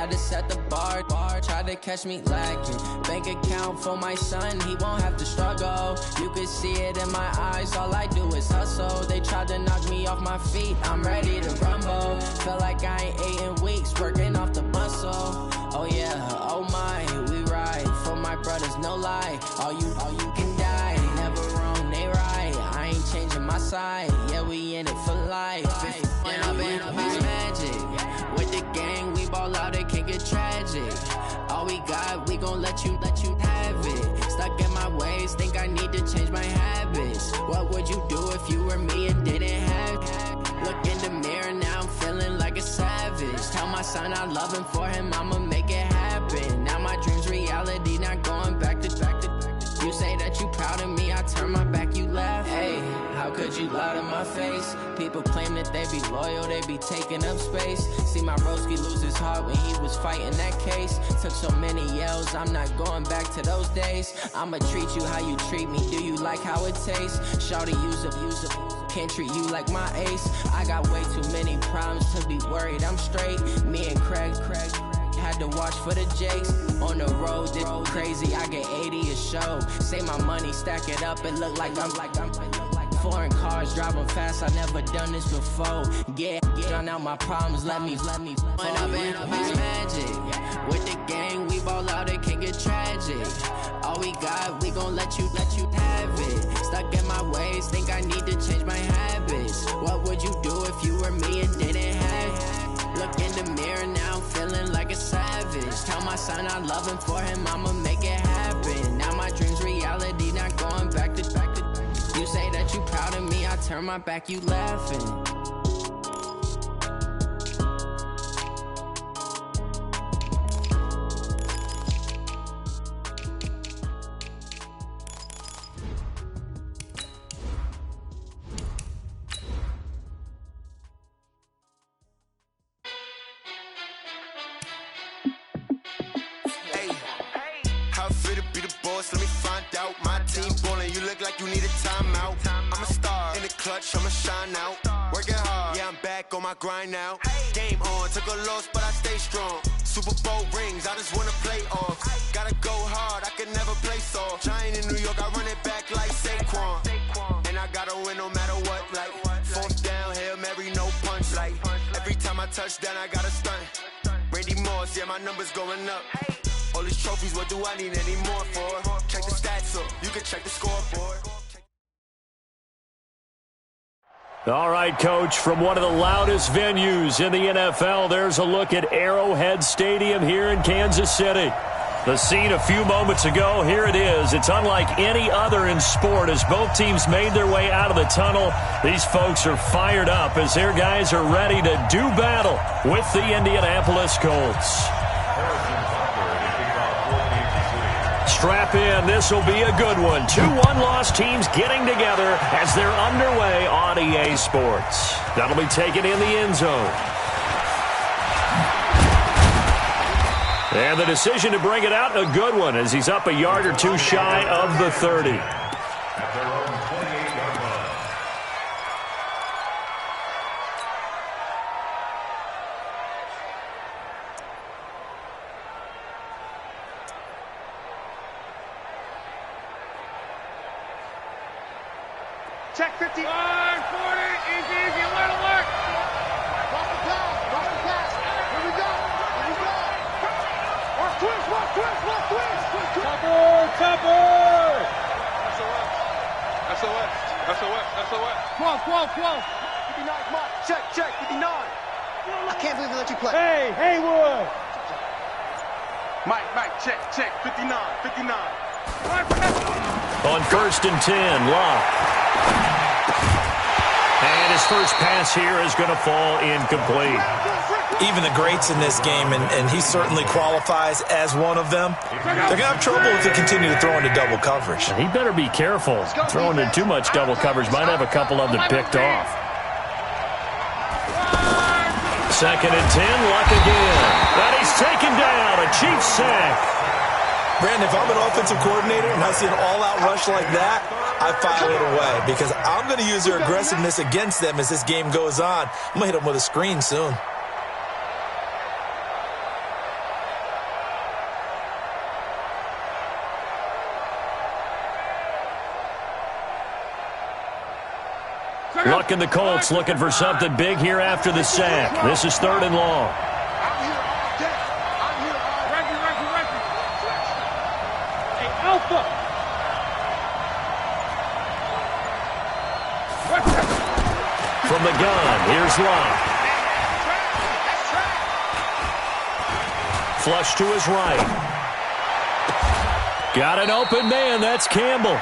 had to set the bar. Tried to catch me lacking. Bank account for my son, he won't have to struggle. You can see it in my eyes, all I do is hustle. They tried to knock me off my feet, I'm ready to rumble. Feel like I ain't ate in weeks, working off the muscle. Oh yeah, oh my, we ride for my brothers, no lie. All you can die, never wrong, they right. I ain't changing my side, yeah, we in it for life. And I've been magic. With the gang, we ball out, it can get tragic. All we got, we gon' let you have it. Stuck in my ways, think I need to change my habits. What would you do if you were me and didn't have it? Look in the mirror, now I'm feeling like a savage. Tell my son I love him, for him I'ma make it happen. Now my dream's reality, not going back to. You say that you proud of me, I turn my back, you laugh. Hey, how could you lie to my face? People claim that they be loyal, they be taking up space. See my broski lose his heart when he was fighting that case. Took so many yells, I'm not going back to those days. I'ma treat you how you treat me, do you like how it tastes? Shawty, use up, can't treat you like my ace. I got way too many problems to be worried, I'm straight. Me and Craig had to watch for the Jakes. On the road, this crazy, I get 80 a show. Say my money, stack it up, it look like I'm foreign cars, driving fast, I never done this before. Get drown out my problems, let me When I've been magic. With the gang, we ball out, it can get tragic. All we got, we gon' let you have it. Stuck in my ways, think I need to change my habits. What would you do if you were me and didn't have it? Look in the mirror, now I'm feeling like a savage. Tell my son I love him, for him I'ma make it happen. Now my dream's reality, not going back to. You say that you proud of me, I turn my back, you laughing. I'ma shine out, working hard, yeah I'm back on my grind now. Game on, took a loss but I stay strong. Super Bowl rings, I just wanna play off. Gotta go hard, I can never play soft. Giant in New York, I run it back like Saquon. And I gotta win no matter what, like fourth down, Hail Mary, no punch. Like every time I touch down, I gotta stunt. Randy Moss, yeah my numbers going up. All these trophies, what do I need any more for? Check the stats up, you can check the scoreboard. All right, Coach, from one of the loudest venues in the NFL, there's a look at Arrowhead Stadium here in Kansas City. The scene a few moments ago, here it is. It's unlike any other in sport as both teams made their way out of the tunnel. These folks are fired up as their guys are ready to do battle with the Indianapolis Colts. Strap in. This will be a good one. 2 one-loss teams getting together as they're underway on EA Sports. That'll be taken in the end zone. And the decision to bring it out, a good one, as he's up a yard or two shy of the 30. Check 50. 40, easy, let it work. Watch the pass. Here we go. Watch twist. Topper. SOS. 12. 59, come on. Check, 59. I can't believe they let you play. Hey, Haywood. Mike, check, 59. On 1st and 10, Locke. And his first pass here is going to fall incomplete. Even the greats in this game, and he certainly qualifies as one of them, they're going to have trouble if they continue to throw into double coverage. And he better be careful. Throwing into too much double coverage might have a couple of them picked off. 2nd and 10, Luck again. And he's taken down, a Chiefs sack. Brandon, if I'm an offensive coordinator and I see an all-out rush like that, I file it away because I'm going to use their aggressiveness against them as this game goes on. I'm going to hit them with a screen soon. Luck and the Colts looking for something big here after the sack. This is 3rd and long. From the gun, here's Locke. Flush to his right. Got an open man. That's Campbell.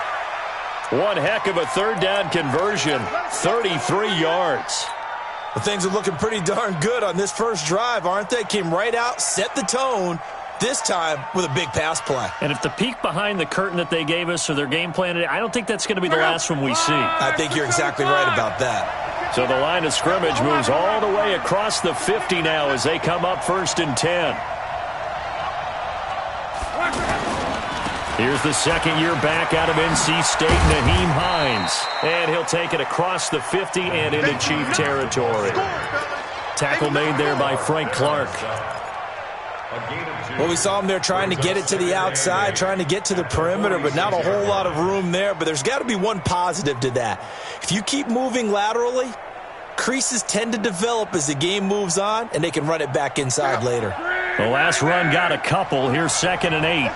One heck of a 3rd down conversion. 33 yards. Well, things are looking pretty darn good on this first drive, aren't they? Came right out, set the tone, this time with a big pass play. And if the peek behind the curtain that they gave us or their game plan, I don't think that's going to be the last one we see. I think you're exactly right about that. So the line of scrimmage moves all the way across the 50 now as they come up 1st and 10. Here's the second-year back out of NC State, Naheem Hines. And he'll take it across the 50 and into Chief territory. Tackle made there by Frank Clark. Well, we saw him there trying to get it to the outside, trying to get to the perimeter, but not a whole lot of room there. But there's got to be one positive to that. If you keep moving laterally, creases tend to develop as the game moves on, and they can run it back inside later. The last run got a couple. Here's 2nd and 8.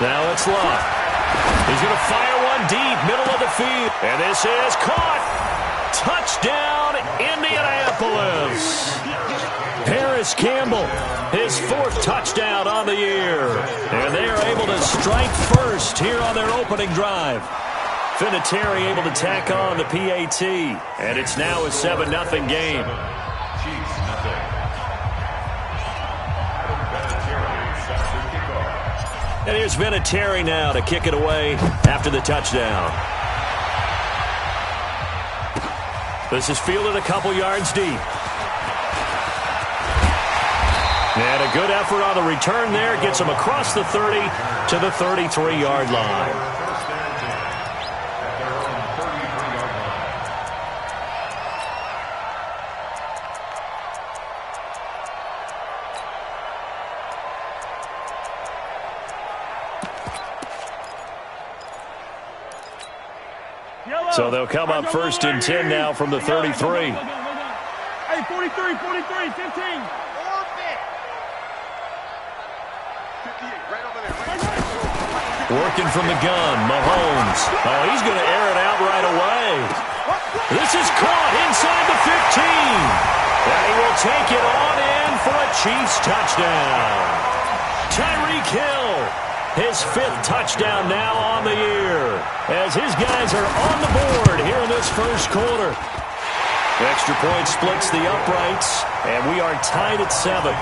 Now it's Locke. He's going to fire one deep, middle of the field. And this is caught. Touchdown, Indianapolis. Paris Campbell, his 4th touchdown on the year. And they are able to strike first here on their opening drive. Vinatieri able to tack on the PAT. And it's now a 7-0 game. And here's Vinatieri now to kick it away after the touchdown. This is fielded a couple yards deep. And a good effort on the return there. Gets him across the 30 to the 33-yard line. So they'll come up 1st and 10 now from the 33. Hey, 43, 15. Working from the gun, Mahomes. Oh, he's going to air it out right away. This is caught inside the 15. And he will take it on in for a Chiefs touchdown. Tyreek Hill, his 5th touchdown now on the year, as his guys are on the board here in this first quarter. Extra point splits the uprights, and we are tied at 7.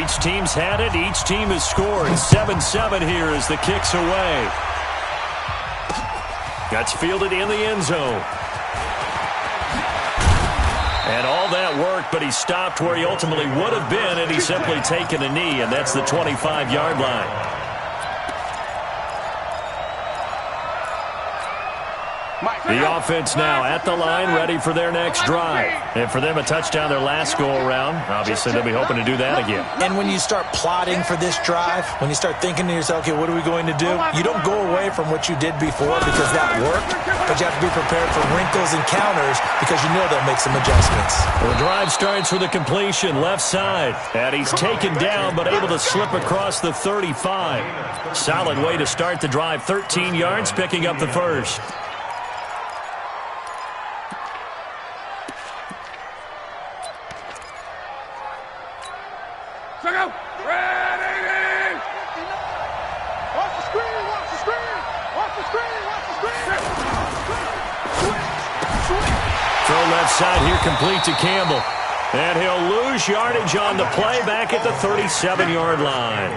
Each team's had it. Each team has scored. 7-7 here as the kick's away. That's fielded in the end zone. And all that worked, but he stopped where he ultimately would have been, and he's simply taken a knee, and that's the 25-yard line. The offense now at the line, ready for their next drive. And for them, a touchdown their last go-around. Obviously, they'll be hoping to do that again. And when you start plotting for this drive, when you start thinking to yourself, okay, what are we going to do? You don't go away from what you did before because that worked, but you have to be prepared for wrinkles and counters because you know they'll make some adjustments. Well, the drive starts with a completion left side. And he's taken down but able to slip across the 35. Solid way to start the drive. 13 yards, picking up the first. Side here complete to Campbell. And he'll lose yardage on the play back at the 37-yard line.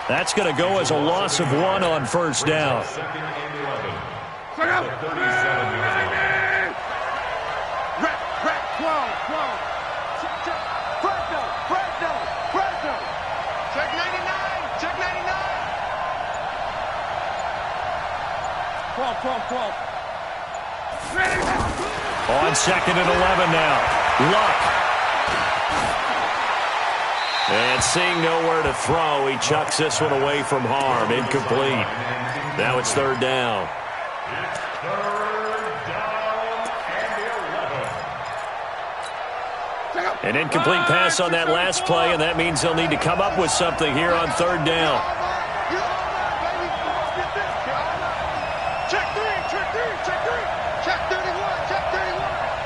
That's going to go as a loss of 1 on first down. Check 99. Check 99. 12. On 2nd and 11 now. Luck. And seeing nowhere to throw, he chucks this one away from harm. Incomplete. Now it's 3rd down. An incomplete pass on that last play, and that means they'll need to come up with something here on 3rd down. Check 31, check 31.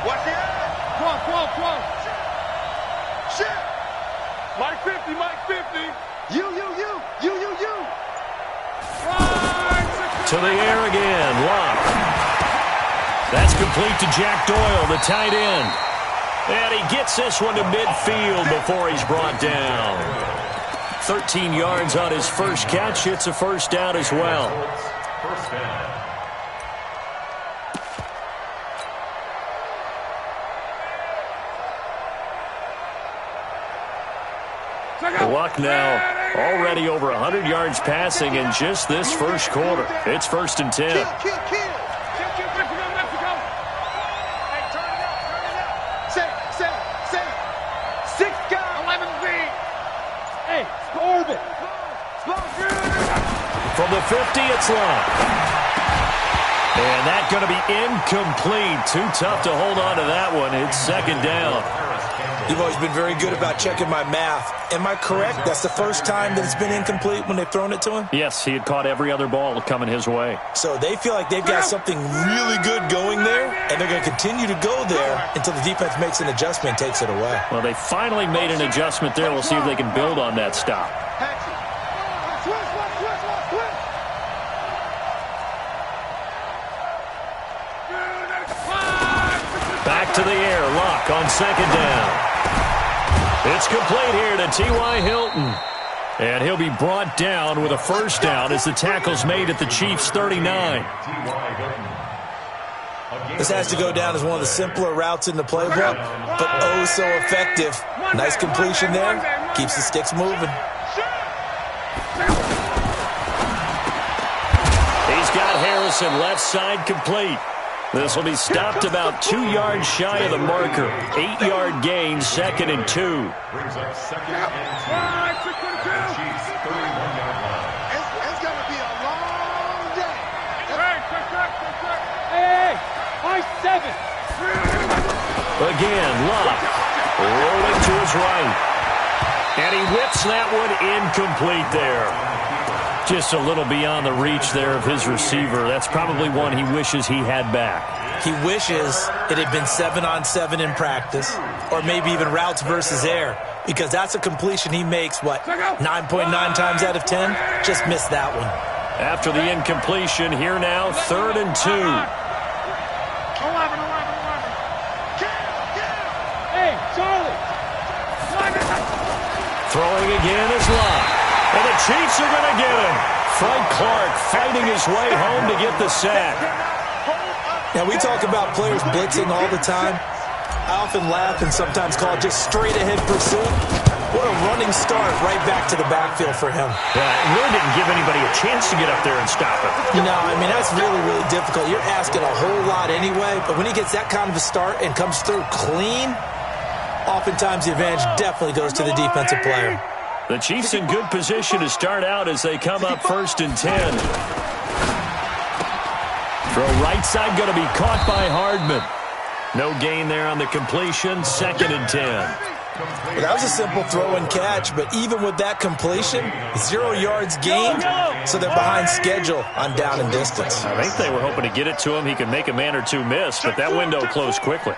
Watch the eye. 12. Shit. Mike 50. You. To the air again, Luck. That's complete to Jack Doyle, the tight end. And he gets this one to midfield before he's brought down. 13 yards on his first catch. It's a 1st down as well. Luck now already over 100 yards passing in just this first quarter. It's 1st and 10. Kill. Mexico. Hey, turn it up. Say. 6 guys. 11 feet. Hey, Orbit. From the 50, it's Luck. And that's going to be incomplete. Too tough to hold on to that one. It's 2nd down. You've always been very good about checking my math. Am I correct? That's the first time that it's been incomplete when they've thrown it to him? Yes, he had caught every other ball coming his way. So they feel like they've got something really good going there, and they're going to continue to go there until the defense makes an adjustment and takes it away. Well, they finally made an adjustment there. We'll see if they can build on that stop. Back to the air. Luck on 2nd down. It's complete here to T.Y. Hilton. And he'll be brought down with a 1st down as the tackle's made at the Chiefs' 39. This has to go down as one of the simpler routes in the playbook, but oh so effective. Nice completion there. Keeps the sticks moving. He's got Harrison left side complete. This will be stopped about 2 yards shy of the marker. 8-yard gain, 2nd and 2. Brings up 2nd and 2. Chiefs 31-yard line. It's going to be a long day. Hey, 7. Again, Luck rolling to his right. And he whips that one incomplete there. Just a little beyond the reach there of his receiver. That's probably one he wishes he had back. He wishes it had been 7-on-7 in practice, or maybe even routes versus air, because that's a completion he makes, 9.9 times out of 10? Just missed that one. After the incompletion, here now, 3rd and 2. 11. Hey, Charlie. Throwing again is Luck. And the Chiefs are going to get him. Frank Clark fighting his way home to get the sack. Now, we talk about players blitzing all the time. I often laugh and sometimes call it just straight-ahead pursuit. What a running start right back to the backfield for him. Yeah, it really didn't give anybody a chance to get up there and stop him. No, I mean, that's really, really difficult. You're asking a whole lot anyway, but when he gets that kind of a start and comes through clean, oftentimes the advantage definitely goes to the defensive player. The Chiefs in good position to start out as they come up 1st and 10. Throw right side going to be caught by Hardman. No gain there on the completion, 2nd and 10. Well, that was a simple throw and catch, but even with that completion, 0 yards gained, so they're behind schedule on down and distance. I think they were hoping to get it to him. He could make a man or two miss, but that window closed quickly.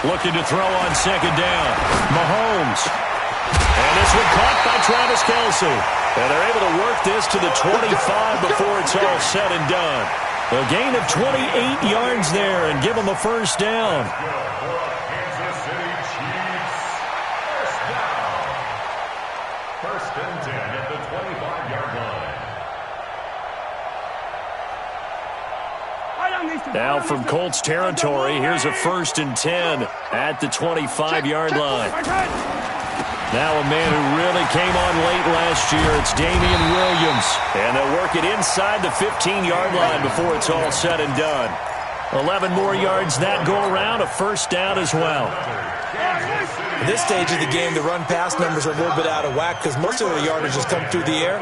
Looking to throw on 2nd down. Mahomes. And this one caught by Travis Kelce. And they're able to work this to the 25 before it's all said and done. A gain of 28 yards there and give them a 1st down. Kansas City Chiefs. 1st down. 1st and 10 at the 25-yard line. Now from Colts territory, here's a 1st and 10 at the 25-yard line. Now a man who really came on late last year, it's Damian Williams. And they'll work it inside the 15-yard line before it's all said and done. 11 more yards that go around, a first down as well. At this stage of the game, the run-pass numbers are a little bit out of whack because most of the yardage has come through the air.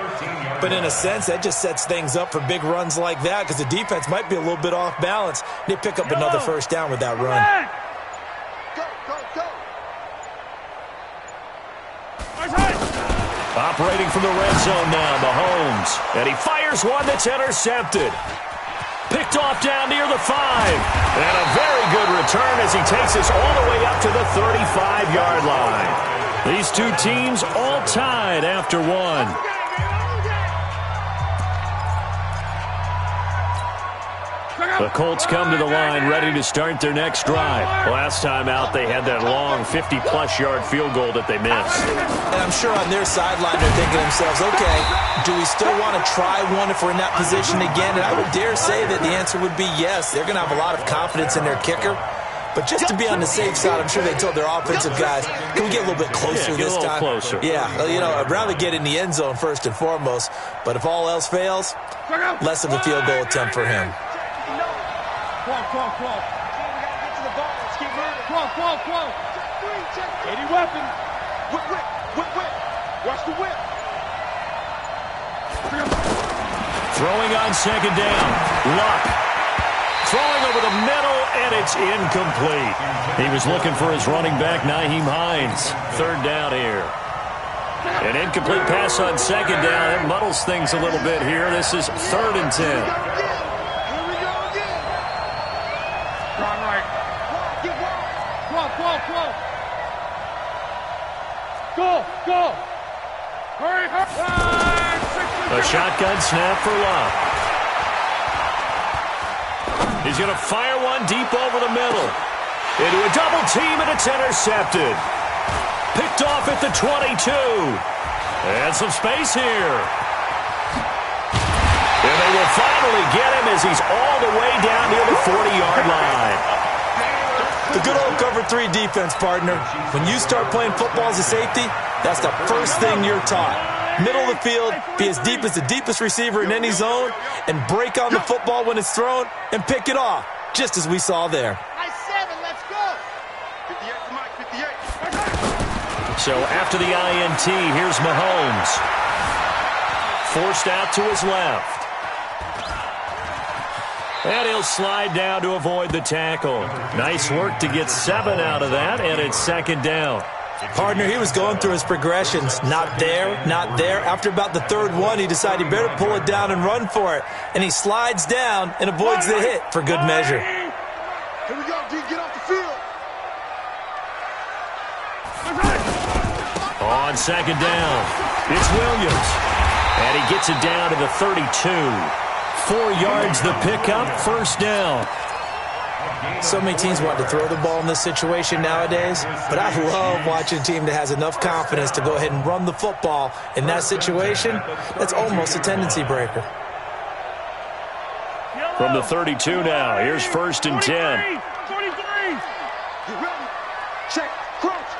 But in a sense, that just sets things up for big runs like that because the defense might be a little bit off balance. They pick up another first down with that run. Operating from the red zone now, Mahomes. And he fires one that's intercepted. Picked off down near the 5. And a very good return as he takes us all the way up to the 35-yard line. These two teams all tied after one. The Colts come to the line ready to start their next drive. Last time out, they had that long 50-plus yard field goal that they missed. And I'm sure on their sideline they're thinking to themselves, okay, do we still want to try one if we're in that position again? And I would dare say that the answer would be yes. They're going to have a lot of confidence in their kicker. But just to be on the safe side, I'm sure they told their offensive guys, can we get a little bit closer this time? Closer. Yeah, you know, I'd rather get in the end zone first and foremost. But if all else fails, less of a field goal attempt for him. Come on. We gotta get to the ball. Let's keep moving. Come on. Check 80 weapon. Whip. Watch the whip. Throwing on second down. Luck. Throwing over the middle, and it's incomplete. He was looking for his running back, Nyheim Hines. Third down here. An incomplete pass on second down. It muddles things a little bit here. This is 3rd and 10. Go! Hurry! A shotgun snap for Luck. He's going to fire one deep over the middle. Into a double team, and it's intercepted. Picked off at the 22. And some space here. And they will finally get him as he's all the way down near the 40-yard line. The good old cover 3 defense, partner. When you start playing football as a safety, that's the first thing you're taught. Middle of the field, be as deep as the deepest receiver in any zone, and break on the football when it's thrown and pick it off, just as we saw there. Nice 7, let's go! 58 to Mike, 58. So after the INT, here's Mahomes. Forced out to his left. And he'll slide down to avoid the tackle. Nice work to get 7 out of that, and it's second down. Partner, he was going through his progressions. Not there. After about the 3rd one, he decided he better pull it down and run for it. And he slides down and avoids the hit for good measure. Here we go, D. Get off the field. On second down, it's Williams. And he gets it down to the 32. 4 yards the pickup, first down. So many teams want to throw the ball in this situation nowadays, but I love watching a team that has enough confidence to go ahead and run the football in that situation. That's almost a tendency breaker. From the 32 now, here's 1st and 10. 23. You ready? Check. Crunch.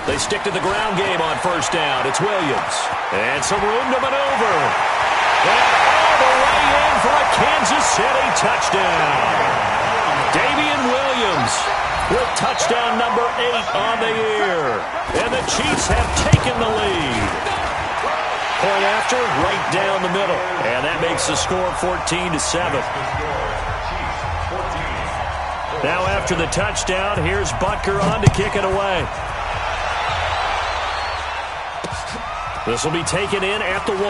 They stick to the ground game on first down. It's Williams. And some room to maneuver. And all the way in for a Kansas City touchdown. Damian Williams with touchdown number 8 on the year. And the Chiefs have taken the lead. Point after, right down the middle. And that makes the score 14-7. Now after the touchdown, here's Butker on to kick it away. This will be taken in at the 1.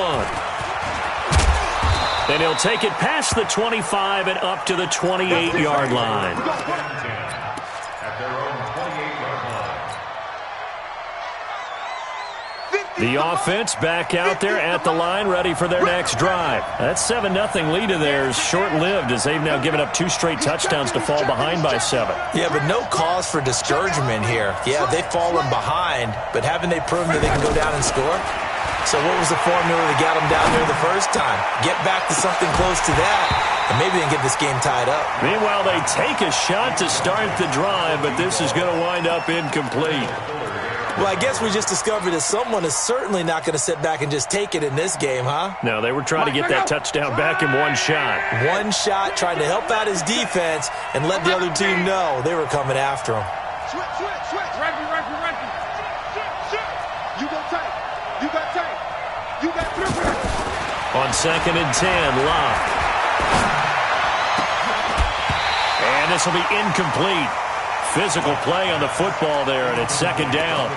Then he'll take it past the 25 and up to the 28-yard line. The offense back out there at the line, ready for their next drive. That 7-0 lead of theirs short-lived as they've now given up 2 straight touchdowns to fall behind by 7. Yeah, but no cause for discouragement here. Yeah, they've fallen behind, but haven't they proven that they can go down and score? So what was the formula that got them down there the first time? Get back to something close to that, and maybe they can get this game tied up. Meanwhile, they take a shot to start the drive, but this is going to wind up incomplete. Well, I guess we just discovered that someone is certainly not going to sit back and just take it in this game, huh? No, they were trying to get that touchdown back in one shot. One shot, trying to help out his defense and let the other team know they were coming after him. Switch. Ranky. You got tape. You got triple. On 2nd and 10, Locke. And this will be incomplete. Physical play on the football there, and it's 2nd down.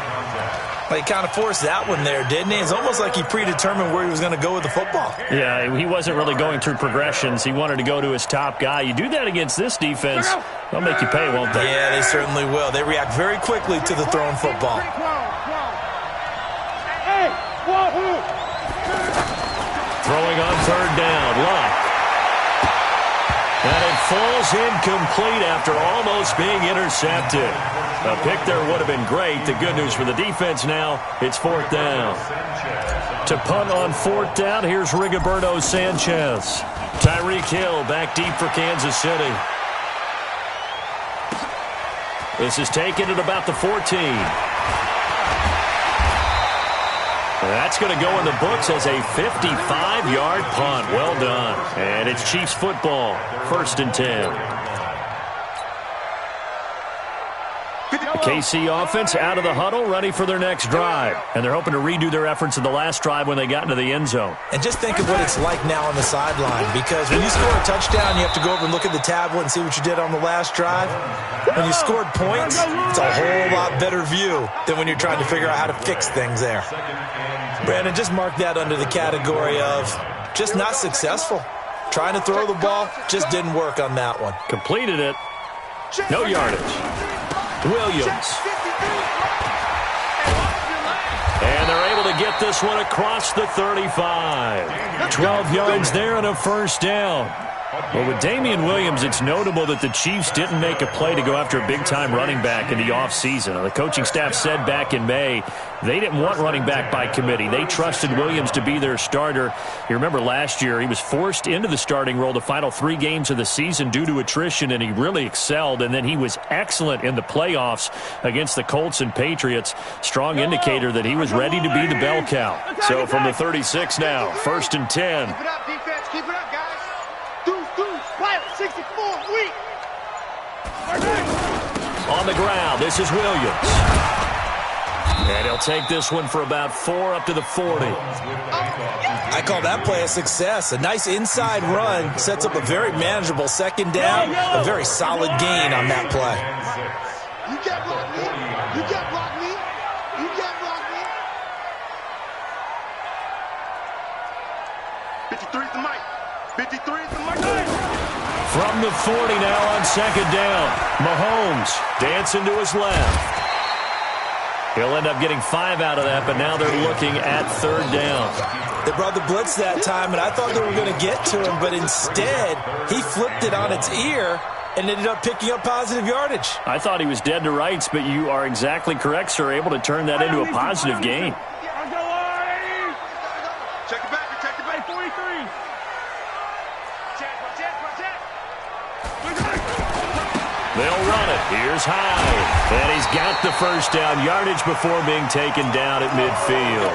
Well, he kind of forced that one there, didn't he? It's almost like he predetermined where he was going to go with the football. Yeah, he wasn't really going through progressions. He wanted to go to his top guy. You do that against this defense, they'll make you pay, won't they? Yeah, they certainly will. They react very quickly to the thrown football. Throwing on 3rd down, Locke. And it falls incomplete after almost being intercepted. A pick there would have been great. The good news for the defense now, it's 4th down. To punt on 4th down, here's Rigoberto Sanchez. Tyreek Hill back deep for Kansas City. This is taken at about the 14. That's going to go in the books as a 55-yard punt. Well done. And it's Chiefs football. 1st and 10. The KC offense out of the huddle, ready for their next drive. And they're hoping to redo their efforts in the last drive when they got into the end zone. And just think of what it's like now on the sideline, because when you score a touchdown, you have to go over and look at the tablet and see what you did on the last drive. When you scored points, it's a whole lot better view than when you're trying to figure out how to fix things there. Brandon, just mark that under the category of just not successful. Trying to throw the ball, just didn't work on that one. Completed it. No yardage. Williams. And they're able to get this one across the 35. 12 yards there and a 1st down. Well, with Damian Williams, it's notable that the Chiefs didn't make a play to go after a big-time running back in the offseason. The coaching staff said back in May they didn't want running back by committee. They trusted Williams to be their starter. You remember last year he was forced into the starting role the final 3 games of the season due to attrition, and he really excelled. And then he was excellent in the playoffs against the Colts and Patriots. Strong indicator that he was ready to be the bell cow. So from the 36 now, 1st and 10. Keep it up, defense. Keep it up, guys. Pilot, 64, weak. On the ground, this is Williams. And he'll take this one for about 4 up to the 40. I call that play a success. A nice inside run sets up a very manageable 2nd down. A very solid gain on that play. You can't block me. You can't block me. You can't block me. 53 is the mic. 53 is the mic. From the 40 now on 2nd down. Mahomes dancing to his left. He'll end up getting 5 out of that, but now they're looking at 3rd down. They brought the blitz that time, and I thought they were going to get to him, but instead he flipped it on its ear and ended up picking up positive yardage. I thought he was dead to rights, but you are exactly correct, sir. Able to turn that into a positive gain. Check it back. Check it back. 43. They'll run it. Here's Hyde. And he's got the 1st down yardage before being taken down at midfield.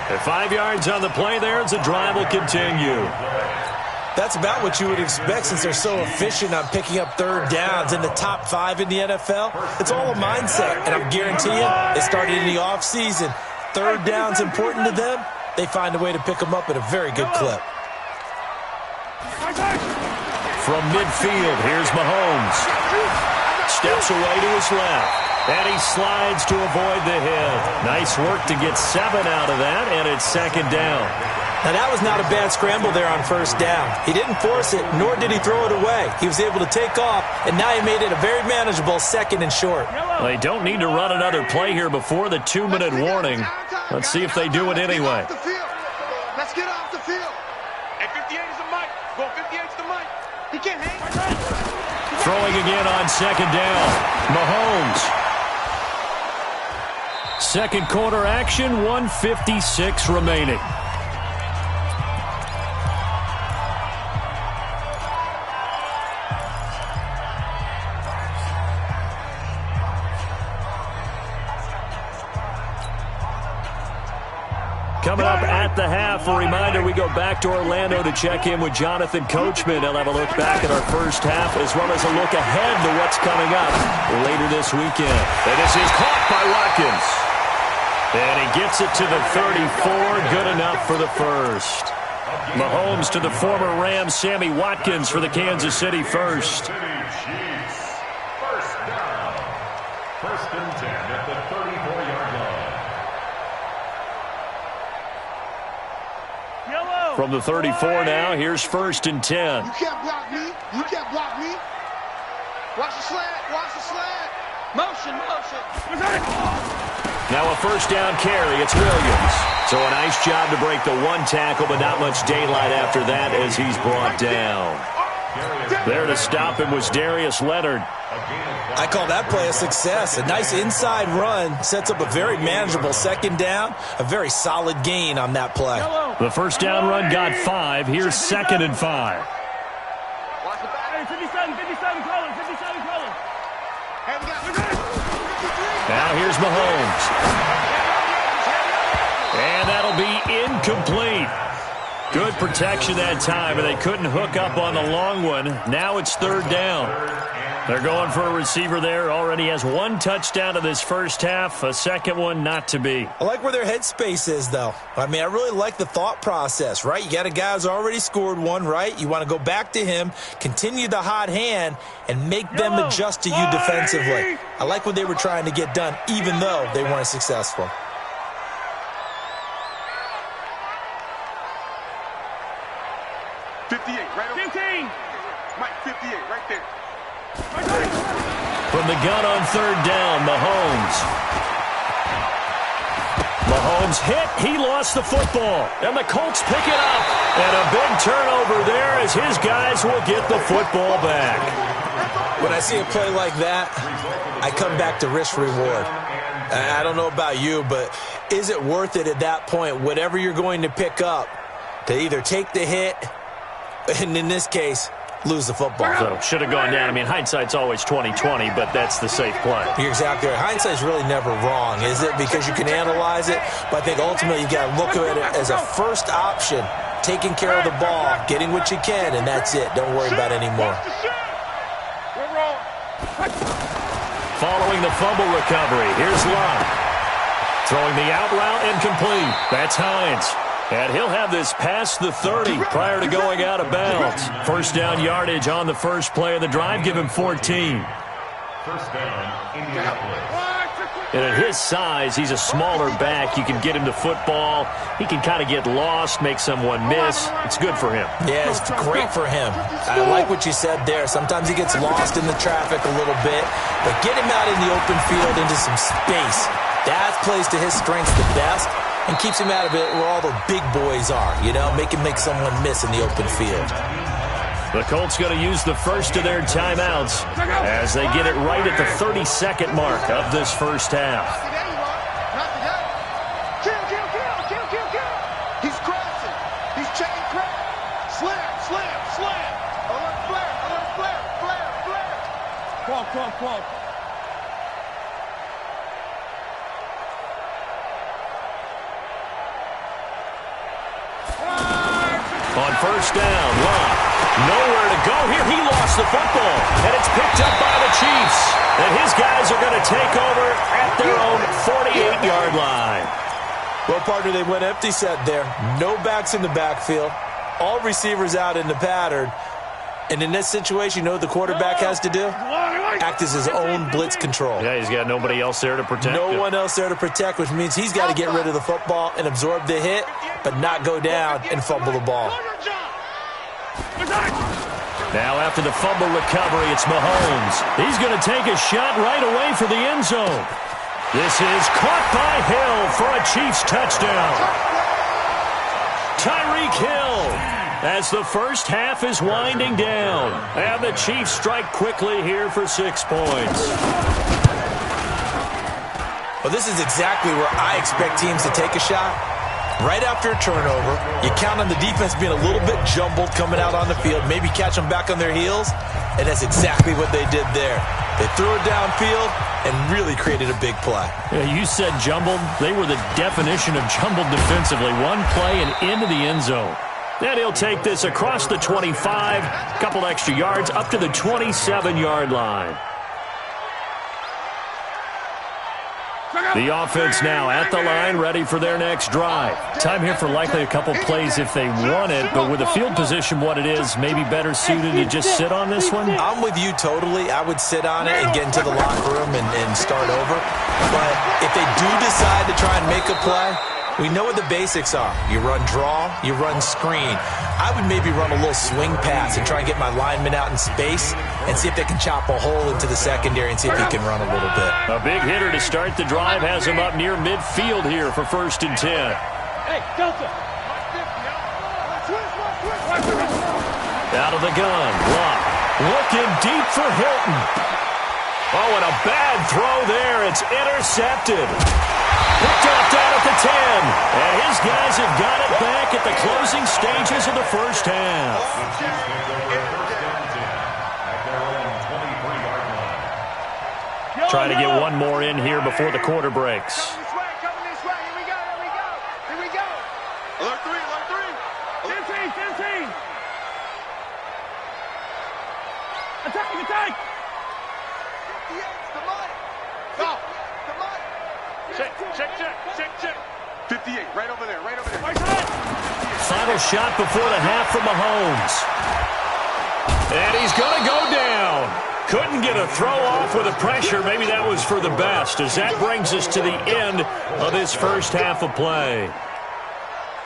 At 5 yards on the play there, as the drive will continue. That's about what you would expect since they're so efficient on picking up 3rd downs in the top 5 in the NFL. It's all a mindset, and I'm guaranteeing you, it started in the offseason. 3rd down's important to them. They find a way to pick them up at a very good clip. From midfield, here's Mahomes. Steps away to his left. And he slides to avoid the hit. Nice work to get 7 out of that, and it's 2nd down. Now, that was not a bad scramble there on 1st down. He didn't force it, nor did he throw it away. He was able to take off, and now he made it a very manageable 2nd and short. They don't need to run another play here before the 2-minute warning. Let's see if they do it anyway. Let's get off the field. Hey, 58 is the mic. Go 58 is the mic. He can't hang. Throwing again on 2nd down. Mahomes. 2nd quarter action, 1:56 remaining. Coming up at the half, a reminder, we go back to Orlando to check in with Jonathan Coachman. He'll have a look back at our first half as well as a look ahead to what's coming up later this weekend. And this is caught by Watkins. And he gets it to the 34. Good enough for the first. Mahomes to the former Ram, Sammy Watkins for the Kansas City first. First down. First and 10 at the 34-yard line. From the 34 now, here's first and 10. You can't block me. You can't block me. Watch the slant. Watch the slant. Motion, motion. Now a first down carry. It's Williams. So a nice job to break the one tackle, but not much daylight after that as he's brought down. There to stop him was Darius Leonard. I call that play a success. A nice inside run sets up a very manageable second down. A very solid gain on that play. The first down run got 5. Here's second and 5. Watch the back. 57, calling. Now here's Mahomes. And that'll be incomplete. Good protection that time, and they couldn't hook up on the long one. Now it's third down. They're going for a receiver there. Already has one touchdown in this first half. A second one not to be. I like where their headspace is, though. I mean, I really like the thought process, right? You got a guy who's already scored one, right? You want to go back to him, continue the hot hand, and make them adjust to you defensively. I like what they were trying to get done, even though they weren't successful. Mike, 58, right there. From the gun on third down, Mahomes. Mahomes hit. He lost the football. And the Colts pick it up. And a big turnover there as his guys will get the football back. When I see a play like that, I come back to risk reward. I don't know about you, but is it worth it at that point, whatever you're going to pick up, to either take the hit, and in this case, lose the football? So should have gone down. I mean, hindsight's always 20/20, but that's the safe play. You're exactly right. Hindsight's really never wrong, is it? Because you can analyze it, but I think ultimately you got to look at it as a first option, taking care of the ball, getting what you can, and that's it. Don't worry about it anymore. Following the fumble recovery, here's Love. Throwing the out route incomplete. That's Hines. And he'll have this past the 30 prior to going out of bounds. First down yardage on the first play of the drive. Give him 14. First down, Indianapolis. And at his size, he's a smaller back. You can get him to football. He can kind of get lost, make someone miss. It's good for him. Yeah, it's great for him. I like what you said there. Sometimes he gets lost in the traffic a little bit, but get him out in the open field into some space. That plays to his strengths the best and keeps him out of it where all the big boys are, you know, make him make someone miss in the open field. The Colts going to use the first of their timeouts as they get it right at the 32nd mark of this first half. Kill. He's crossing. He's chain crack. Slam. Alert, flare. Come on. On first down, Love. Nowhere to go here. He lost the football, and it's picked up by the Chiefs. And his guys are going to take over at their own 48-yard line. Well, partner, they went empty set there. No backs in the backfield. All receivers out in the pattern. And in this situation, you know what the quarterback has to do? Act as his own blitz control. Yeah, he's got nobody else there to protect him. No one else there to protect, which means he's got to get rid of the football and absorb the hit, but not go down and fumble the ball. Now after the fumble recovery, it's Mahomes. He's going to take a shot right away for the end zone. This is caught by Hill for a Chiefs touchdown. Tyreek Hill as the first half is winding down. And the Chiefs strike quickly here for 6 points. Well, this is exactly where I expect teams to take a shot. Right after a turnover, you count on the defense being a little bit jumbled coming out on the field, maybe catch them back on their heels, and that's exactly what they did there. They threw it downfield, and really created a big play. Yeah, you said jumbled. They were the definition of jumbled defensively. One play and into the end zone. Then he'll take this across the 25, a couple extra yards, up to the 27-yard line. The offense now at the line, ready for their next drive. Time here for likely a couple plays if they want it, but with the field position what it is, maybe better suited to just sit on this one? I'm with you totally. I would sit on it and get into the locker room and start over. But if they do decide to try and make a play, we know what the basics are. You run draw, you run screen. I would maybe run a little swing pass and try and get my lineman out in space and see if they can chop a hole into the secondary and see if he can run a little bit. A big hitter to start the drive has him up near midfield here for 1st and 10. Hey, Delta. Out of the gun, Locke looking deep for Hilton. Oh, and a bad throw there. It's intercepted. Picked off down at the 10. And his guys have got it back at the closing stages of the first half. Trying to get one more in here before the quarter breaks. Coming this way. Here we go. Here we go. Alert 3. 15. Attack. Go. Check. 58, right over there. Final shot before the half from Mahomes. And he's going to go down. Couldn't get a throw off with the pressure. Maybe that was for the best, as that brings us to the end of this first half of play.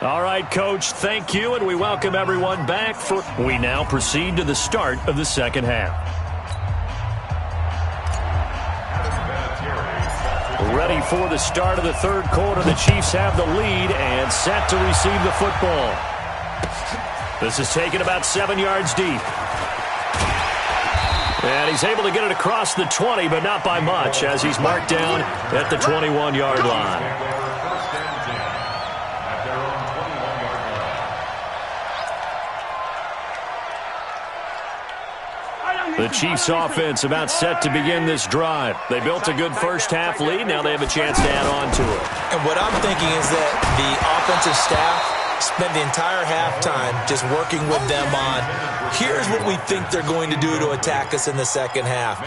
All right, Coach, thank you, and we welcome everyone back. We now proceed to the start of the second half. Ready for the start of the third quarter. The Chiefs have the lead and set to receive the football. This is taken about 7 yards deep. And he's able to get it across the 20, but not by much, as he's marked down at the 21-yard line. The Chiefs offense about set to begin this drive. They built a good first half lead. Now they have a chance to add on to it. And what I'm thinking is that the offensive staff spent the entire halftime just working with them on, here's what we think they're going to do to attack us in the second half.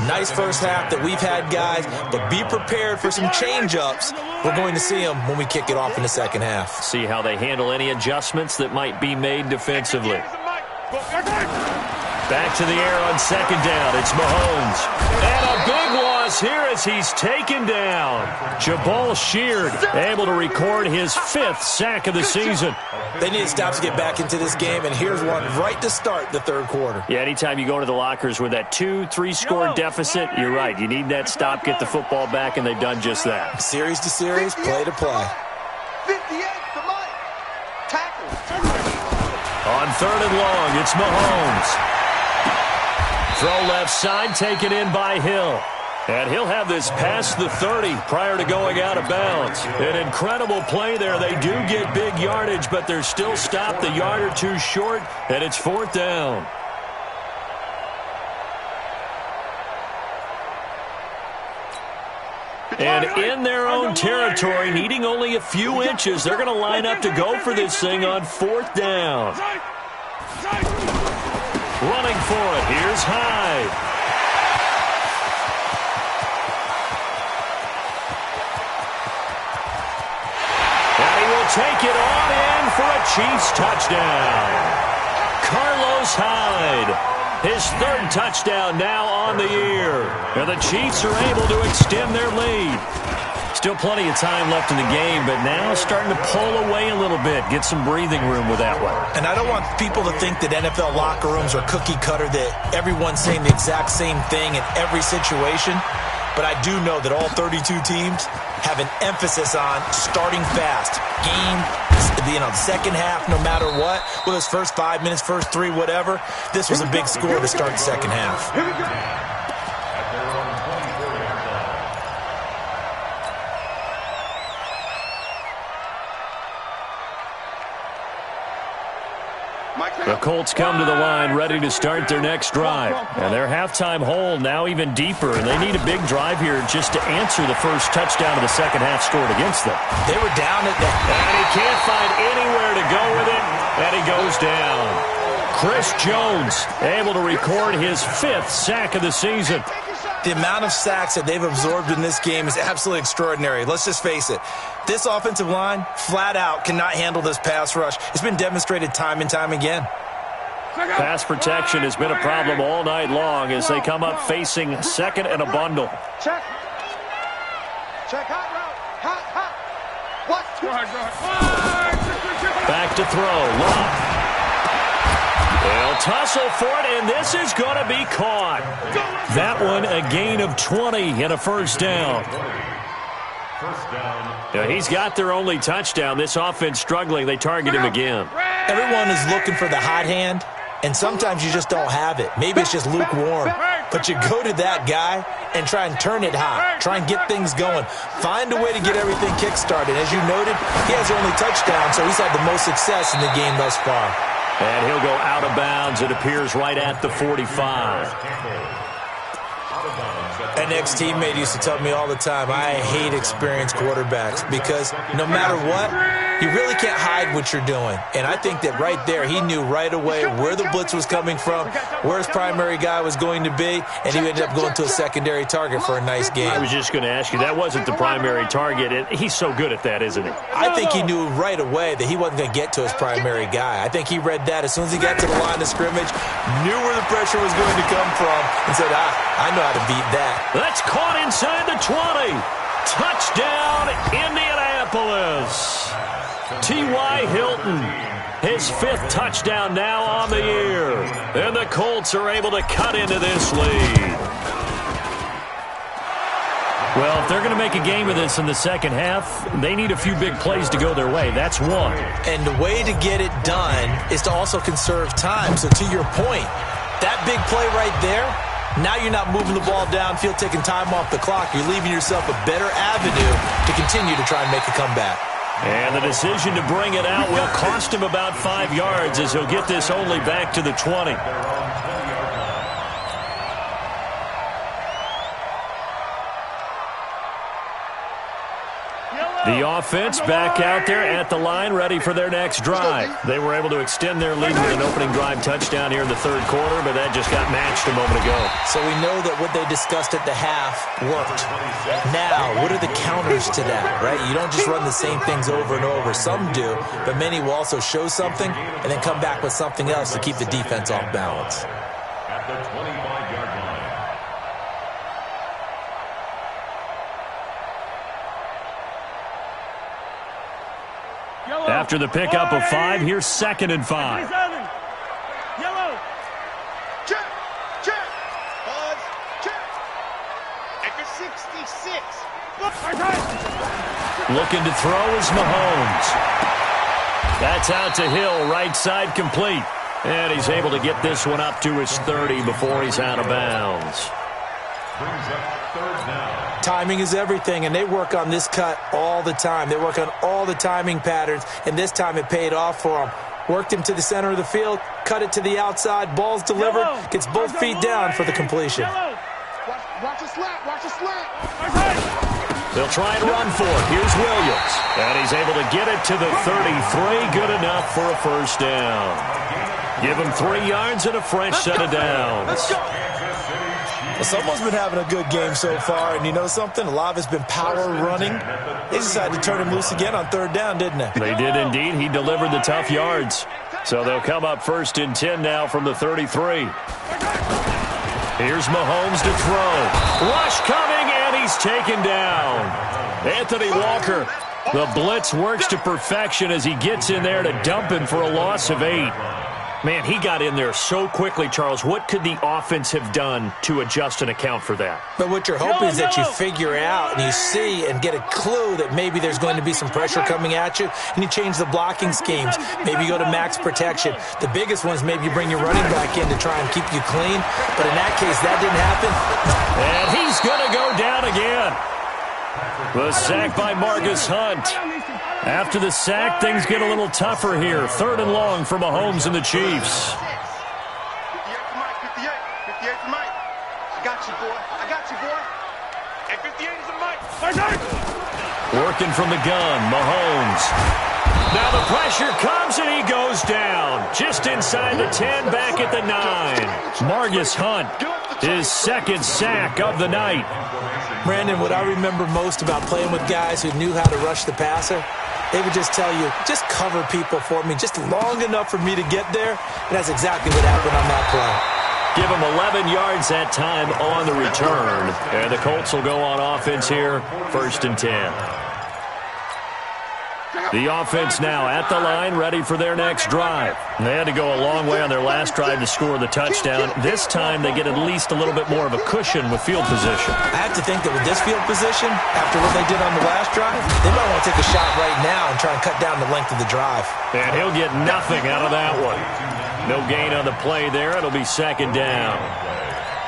Nice first half that we've had, guys, but be prepared for some change-ups. We're going to see them when we kick it off in the second half. See how they handle any adjustments that might be made defensively. Back to the air on second down. It's Mahomes. And a big loss here as he's taken down. Jabal Sheard able to record his 5th sack of the season. They need stops to get back into this game, and here's one right to start the third quarter. Yeah, anytime you go to the lockers with that 2-3 score deficit, you're right. You need that stop, get the football back, and they've done just that. Series to series, play to play. 58 to Mike. Tackle. On third and long, it's Mahomes. Throw left side, taken in by Hill. And he'll have this past the 30 prior to going out of bounds. An incredible play there. They do get big yardage, but they're still stopped a yard or two short, and it's 4th down. And in their own territory, needing only a few inches, they're going to line up to go for this thing on 4th down. Running for it. Here's Hyde. And he will take it on in for a Chiefs touchdown. Carlos Hyde. His 3rd touchdown now on the year. And the Chiefs are able to extend their lead. Still plenty of time left in the game, but now starting to pull away a little bit, get some breathing room with that one. And I don't want people to think that NFL locker rooms are cookie cutter, that everyone's saying the exact same thing in every situation. But I do know that all 32 teams have an emphasis on starting fast. Game, the second half, no matter what, whether it's first 5 minutes, first 3, whatever. This was a big score to start the second half. Here we go. The Colts come to the line ready to start their next drive. And their halftime hole now even deeper, and they need a big drive here just to answer the first touchdown of the second half scored against them. They were down at that. And he can't find anywhere to go with it, and he goes down. Chris Jones able to record his 5th sack of the season. The amount of sacks that they've absorbed in this game is absolutely extraordinary. Let's just face it. This offensive line, flat out, cannot handle this pass rush. It's been demonstrated time and time again. Pass protection has been a problem all night long as they come up facing second and a bundle. Check. Check. Hot route. Hot. What? Back to throw. Love. They'll tussle for it, and this is going to be caught. That one, a gain of 20 and a first down. Now, he's got their only touchdown. This offense struggling. They target him again. Everyone is looking for the hot hand, and sometimes you just don't have it. Maybe it's just lukewarm. But you go to that guy and try and turn it hot. Try and get things going. Find a way to get everything kick-started. As you noted, he has only touchdown, so he's had the most success in the game thus far. And he'll go out of bounds. It appears right at the 45. An ex-teammate used to tell me all the time, I hate experienced quarterbacks because no matter what, you really can't hide what you're doing. And I think that right there, he knew right away where the blitz was coming from, where his primary guy was going to be, and he ended up going to a secondary target for a nice game. I was just going to ask you, that wasn't the primary target. And he's so good at that, isn't he? I think he knew right away that he wasn't going to get to his primary guy. I think he read that as soon as he got to the line of scrimmage, knew where the pressure was going to come from, and said, I know how to beat that. That's caught inside the 20. Touchdown, Indianapolis. T.Y. Hilton, his 5th touchdown now on the year. And the Colts are able to cut into this lead. Well, if they're going to make a game of this in the second half, they need a few big plays to go their way. That's one. And the way to get it done is to also conserve time. So to your point, that big play right there, now you're not moving the ball downfield, taking time off the clock. You're leaving yourself a better avenue to continue to try and make a comeback. And the decision to bring it out will cost him about 5 yards as he'll get this only back to the 20. The offense back out there at the line, ready for their next drive. They were able to extend their lead with an opening drive touchdown here in the third quarter, but that just got matched a moment ago. So we know that what they discussed at the half worked. Now, what are the counters to that, right? You don't just run the same things over and over. Some do, but many will also show something and then come back with something else to keep the defense off balance. At the 25-yard line. After the pickup of 5, here's 2nd and 5. Yellow. Check. Pause. Check. At the 66. Looking to throw is Mahomes. That's out to Hill, right side complete. And he's able to get this one up to his 30 before he's out of bounds. Brings up 3rd down. Timing is everything, and they work on this cut all the time. They work on all the timing patterns, and this time it paid off for them. Worked him to the center of the field, cut it to the outside, ball's delivered, gets both feet down for the completion. Watch a slant. They'll try and run for it. Here's Williams. And he's able to get it to the 33. Good enough for a first down. Give him 3 yards and a fresh set of downs. Well, someone's been having a good game so far, and you know something? A lot of it's been power running. They decided to turn him loose again on 3rd down, didn't they? They did indeed. He delivered the tough yards. So they'll come up 1st and 10 now from the 33. Here's Mahomes to throw. Rush coming, and he's taken down. Anthony Walker, the blitz works to perfection as he gets in there to dump him for a loss of 8. Man, he got in there so quickly, Charles. What could the offense have done to adjust and account for that? But what you're hoping is that you figure out and you see and get a clue that maybe there's going to be some pressure coming at you, and you change the blocking schemes. Maybe you go to max protection. The biggest one is maybe you bring your running back in to try and keep you clean. But in that case, that didn't happen. And he's going to go down again. The sack by Marcus Hunt. After the sack, things get a little tougher here. 3rd and long for Mahomes and the Chiefs. 58 for Mike, 58. 58 for Mike. I got you, boy. I got you, boy. And 58 is a Mike. Working from the gun, Mahomes. Now the pressure comes and he goes down. Just inside the 10, back at the 9. Margus Hunt, his 2nd sack of the night. Brandon, what I remember most about playing with guys who knew how to rush the passer, they would just tell you, just cover people for me, just long enough for me to get there. And that's exactly what happened on that play. Give him 11 yards that time on the return. And the Colts will go on offense here, 1st and 10. The offense now at the line, ready for their next drive. They had to go a long way on their last drive to score the touchdown. This time they get at least a little bit more of a cushion with field position. I have to think that with this field position, after what they did on the last drive, they might want to take a shot right now and try and cut down the length of the drive. And he'll get nothing out of that one. No gain on the play there. It'll be 2nd down.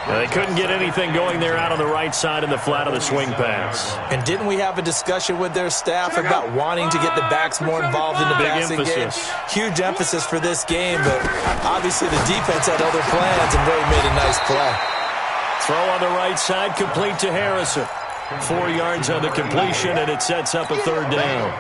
They couldn't get anything going there out on the right side in the flat of the swing pass. And didn't we have a discussion with their staff about wanting to get the backs more involved in the passing game? Huge emphasis for this game, but obviously the defense had other plans and really made a nice play. Throw on the right side, complete to Harrison. 4 yards on the completion, and it sets up a 3rd down.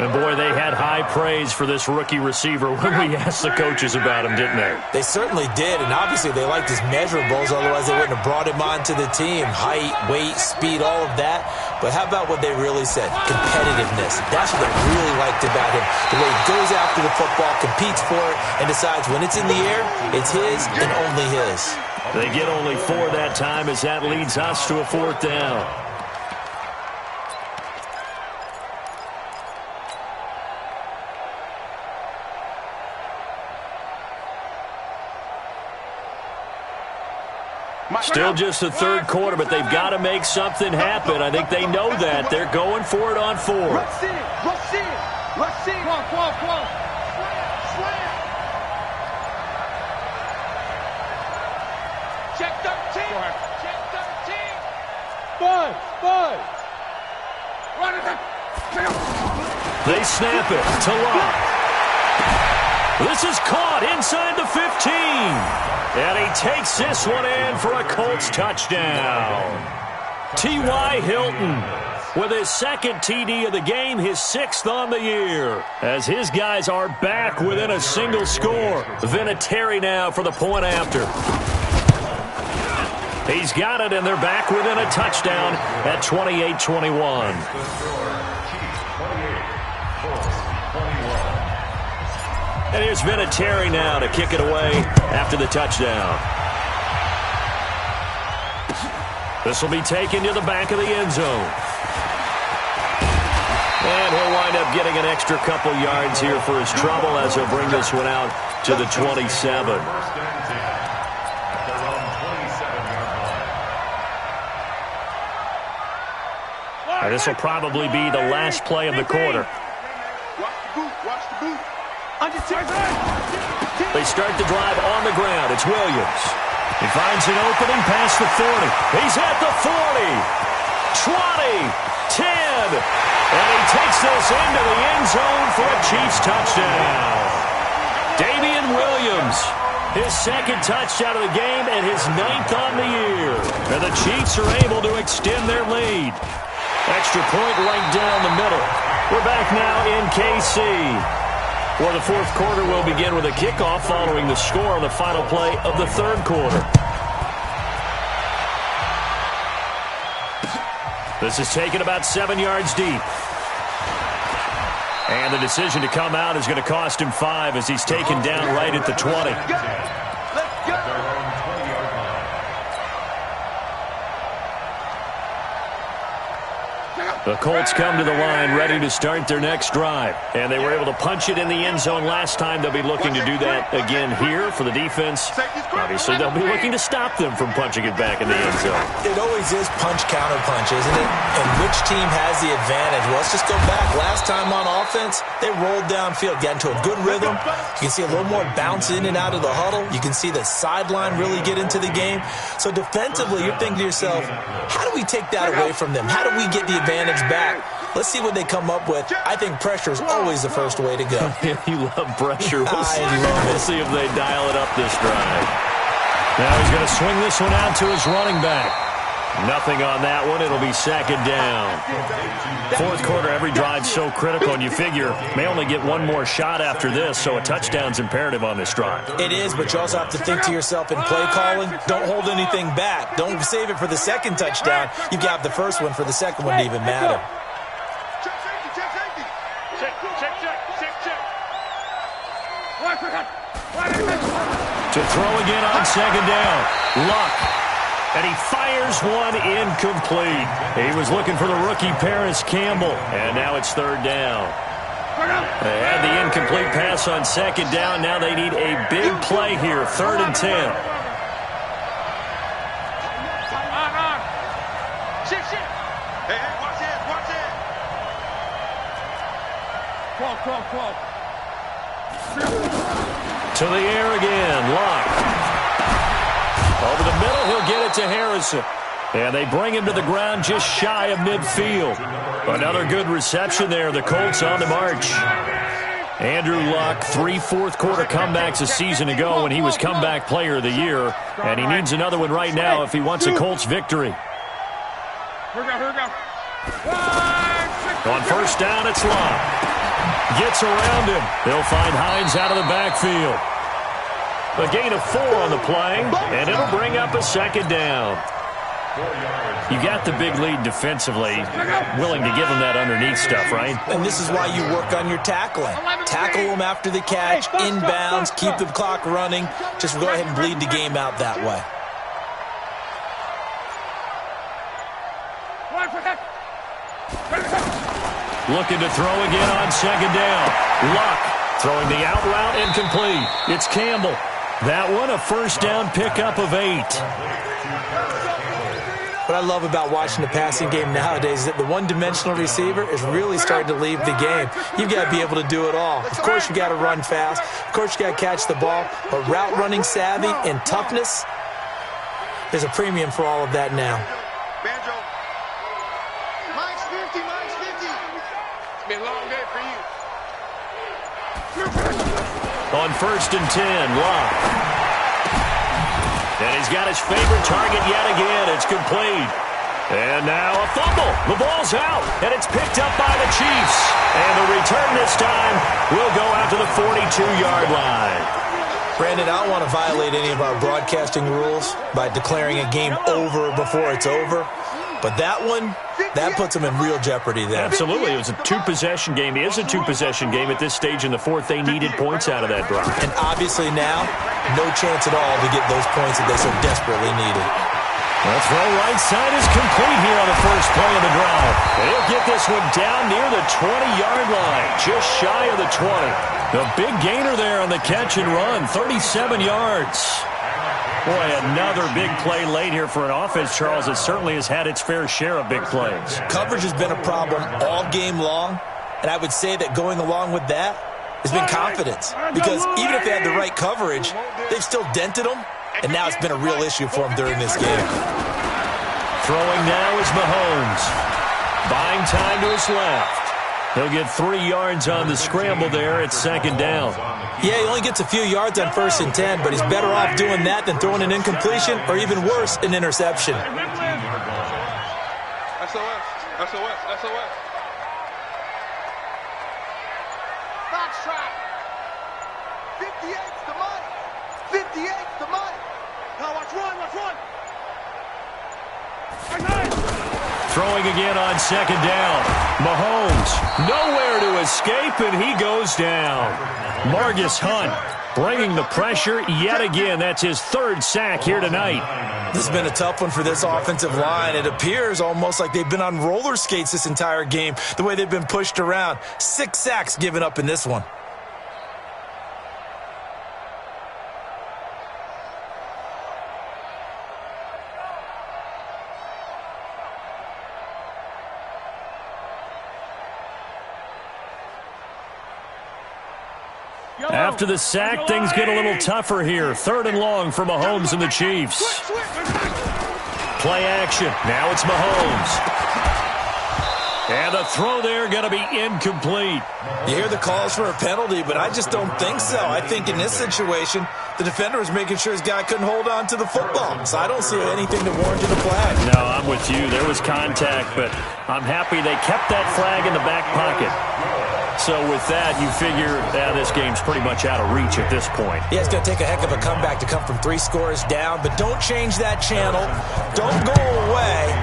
And, boy, they had high praise for this rookie receiver when we asked the coaches about him, didn't they? They certainly did, and obviously they liked his measurables, otherwise they wouldn't have brought him onto the team. Height, weight, speed, all of that. But how about what they really said? Competitiveness. That's what they really liked about him. The way he goes after the football, competes for it, and decides when it's in the air, it's his and only his. They get only 4 that time as that leads us to a 4th down. Still just the 3rd quarter, but they've got to make something happen. I think they know that. They're going for it on 4. Rush in. Come on. Slam. Check 13. Check 13. Bud. Run it. They snap it to Locke. This is caught inside the 15. And he takes this one in for a Colts touchdown. T.Y. Hilton with his 2nd TD of the game, his 6th on the year. As his guys are back within a single score. Vinatieri now for the point after. He's got it, and they're back within a touchdown at 28-21. And here's Vinatieri now to kick it away after the touchdown. This will be taken to the back of the end zone. And he'll wind up getting an extra couple yards here for his trouble as he'll bring this one out to the 27. And this will probably be the last play of the quarter. Watch the boot. They start the drive on the ground. It's Williams. He finds an opening past the 40. He's at the 40. 20. 10. And he takes this into the end zone for a Chiefs touchdown. Damian Williams. His 2nd touchdown of the game and his 9th on the year. And the Chiefs are able to extend their lead. Extra point right down the middle. We're back now in KC. Well, the 4th quarter will begin with a kickoff following the score on the final play of the 3rd quarter. This is taken about 7 yards deep. And the decision to come out is going to cost him 5 as he's taken down right at the 20. Let's go. The Colts come to the line ready to start their next drive. And they were able to punch it in the end zone last time. They'll be looking to do that again here for the defense. Obviously, they'll be looking to stop them from punching it back in the end zone. It always is punch-counter-punch, isn't it? And which team has the advantage? Well, let's just go back. Last time on offense, they rolled downfield, got into a good rhythm. You can see a little more bounce in and out of the huddle. You can see the sideline really get into the game. So defensively, you're thinking to yourself, how do we take that away from them? How do we get the advantage back? Let's see what they come up with. I think pressure is always the first way to go. You love pressure. We'll We'll see if they dial it up this drive. Now he's going to swing this one out to his running back. Nothing on that one. It'll be second down. Fourth quarter, every drive's so critical, and you figure may only get one more shot after this, so a touchdown's imperative on this drive. It is, but you also have to think to yourself in play calling, don't hold anything back. Don't save it for the second touchdown. You got the first one for the second one to even matter. To throw again on second down. Luck. And he fires one incomplete. He was looking for the rookie Paris Campbell. And now it's third down. They had the incomplete pass on second down. Now they need a big play here. 3rd and 10. Hey, watch it. To the air again. Luck. Over the middle, he'll get it to Harrison. And they bring him to the ground just shy of midfield. Another good reception there. The Colts on the march. Andrew Luck, 3 fourth-quarter comebacks a season ago when he was comeback player of the year. And he needs another one right now if he wants a Colts victory. Here we go. On first down, it's Luck. Gets around him. They'll find Hines out of the backfield. A gain of 4 on the play, and it'll bring up a second down. You got the big lead defensively, willing to give them that underneath stuff, right? And this is why you work on your tackling. Tackle them after the catch, inbounds, keep the clock running. Just go ahead and bleed the game out that way. Looking to throw again on second down. Luck throwing the out route incomplete. It's Campbell. That one a first down pickup of 8. What I love about watching the passing game nowadays is that the one-dimensional receiver is really starting to leave the game. You've got to be able to do it all. Of course, you got to run fast. Of course, you got to catch the ball. But route running savvy and toughness, there's a premium for all of that now. Banjo. Mine's 50. It's been a long day for you. On first and 10, Luck. And he's got his favorite target yet again. It's complete. And now a fumble. The ball's out, and it's picked up by the Chiefs. And the return this time will go out to the 42-yard line. Brandon, I don't want to violate any of our broadcasting rules by declaring a game over before it's over. But that one, that puts them in real jeopardy there. Absolutely. It was a 2-possession game. It is a 2-possession game at this stage in the fourth. They needed points out of that drive. And obviously now, no chance at all to get those points that they so desperately needed. The throw right side is complete here on the first play of the drive. And he'll get this one down near the 20-yard line, just shy of the 20. The big gainer there on the catch and run, 37 yards. Boy, another big play late here for an offense, Charles, that certainly has had its fair share of big plays. Coverage has been a problem all game long, and I would say that going along with that has been confidence. Because even if they had the right coverage, they've still dented them, and now it's been a real issue for them during this game. Throwing now is Mahomes. Buying time to his left. He'll get 3 yards on the scramble there at second down. Yeah, he only gets a few yards on first and 10, but he's better off doing that than throwing an incompletion or even worse, an interception. SOS. Foxtrot. 58's the money. 58's the money. Now watch one. Throwing again on second down. Mahomes, nowhere to escape, and he goes down. Margus Hunt bringing the pressure yet again. That's his 3rd sack here tonight. This has been a tough one for this offensive line. It appears almost like they've been on roller skates this entire game, the way they've been pushed around. 6 sacks given up in this one. After the sack, things get a little tougher here. 3rd and long for Mahomes and the Chiefs. Play action. Now it's Mahomes. And the throw there going to be incomplete. You hear the calls for a penalty, but I just don't think so. I think in this situation, the defender was making sure his guy couldn't hold on to the football. So I don't see anything that warranted a flag. No, I'm with you. There was contact, but I'm happy they kept that flag in the back pocket. So with that, you figure this game's pretty much out of reach at this point. Yeah, it's going to take a heck of a comeback to come from 3 scores down, but don't change that channel. Don't go away.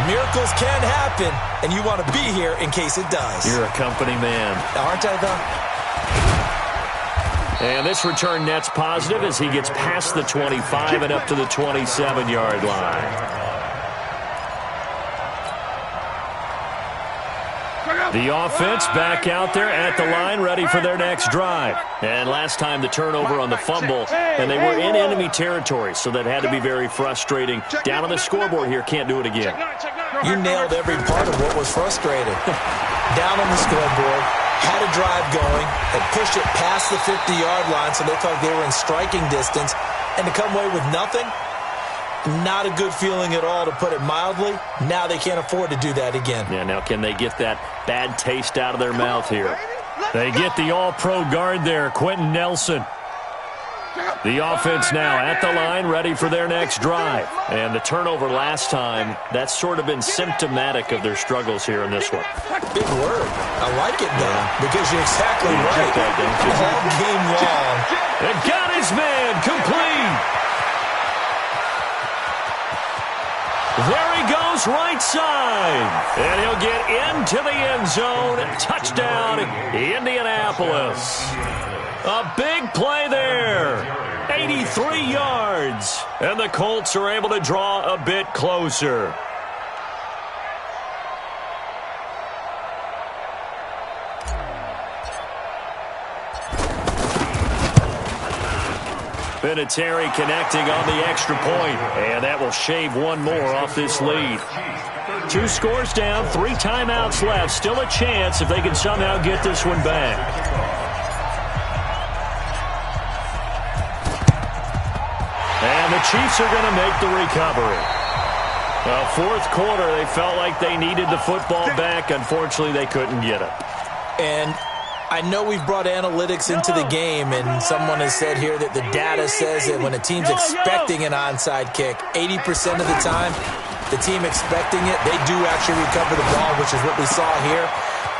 Miracles can happen, and you want to be here in case it does. You're a company man. Aren't I, though? And this return net's positive as he gets past the 25 and up to the 27-yard line. The offense back out there at the line, ready for their next drive. And last time the turnover on the fumble, and they were in enemy territory, so that had to be very frustrating. Down on the scoreboard here, can't do it again. You nailed every part of what was frustrating. Down on the scoreboard, had a drive going, and pushed it past the 50-yard line, so they thought they were in striking distance, and to come away with nothing, not a good feeling at all, to put it mildly. Now they can't afford to do that again. Yeah, now can they get that bad taste out of their mouth here? They get the all-pro guard there, Quentin Nelson. The offense now at the line, ready for their next drive. And the turnover last time, that's sort of been symptomatic of their struggles here in this one. Big word. I like it, though, because you're exactly right. All game long. And got his man complete. There he goes, right side. And he'll get into the end zone. Touchdown, Indianapolis. A big play there. 83 yards. And the Colts are able to draw a bit closer. Vinatieri connecting on the extra point, and that will shave one more off this lead. 2 scores down, 3 timeouts left. Still a chance if they can somehow get this one back. And the Chiefs are going to make the recovery. Well, 4th quarter, they felt like they needed the football back. Unfortunately, they couldn't get it. And I know we've brought analytics into the game, and someone has said here that the data says that when a team's expecting an onside kick, 80% of the time, the team expecting it, they do actually recover the ball, which is what we saw here.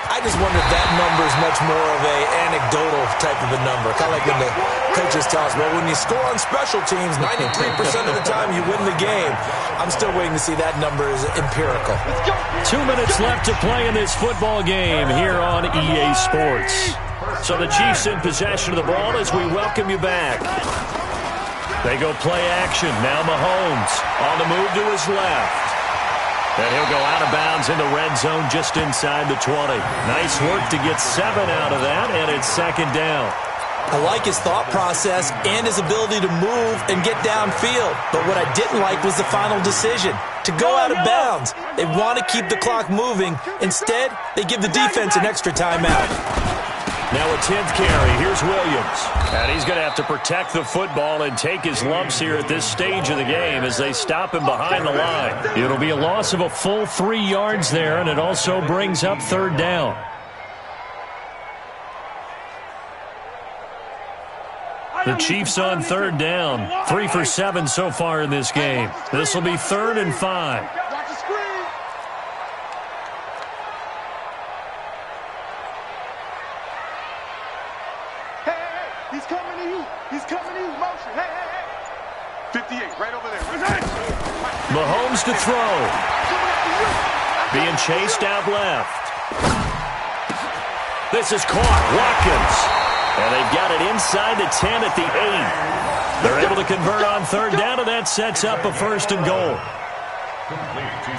I just wonder if that number is much more of a anecdotal type of a number. Kind of like when the coaches tell us, well, when you score on special teams, 93% of the time you win the game. I'm still waiting to see that number is empirical. 2 minutes left to play in this football game here on EA Sports. So the Chiefs in possession of the ball as we welcome you back. They go play action. Now Mahomes on the move to his left. And he'll go out of bounds in the red zone just inside the 20. Nice work to get 7 out of that, and it's 2nd down. I like his thought process and his ability to move and get downfield. But what I didn't like was the final decision, to go out of bounds. They want to keep the clock moving. Instead, they give the defense an extra timeout. Now a 10th carry. Here's Williams. And he's going to have to protect the football and take his lumps here at this stage of the game as they stop him behind the line. It'll be a loss of a full 3 yards there, and it also brings up 3rd down. The Chiefs on 3rd down. 3 for 7 so far in this game. This will be 3rd and 5. He's coming to you. He's coming to you. Motion. Hey, hey, hey. 58, right over there. Mahomes to throw. Being chased out left. This is caught. Watkins. And they've got it inside the 10 at the 8. They're able to convert on 3rd down, and that sets up a 1st and goal.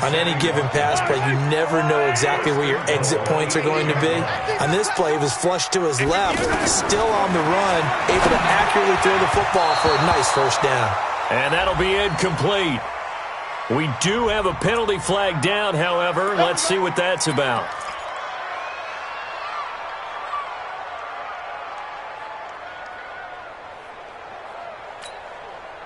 On any given pass play, you never know exactly where your exit points are going to be. On this play, he was flushed to his left, still on the run, able to accurately throw the football for a nice 1st down. And that'll be incomplete. We do have a penalty flag down, however. Let's see what that's about.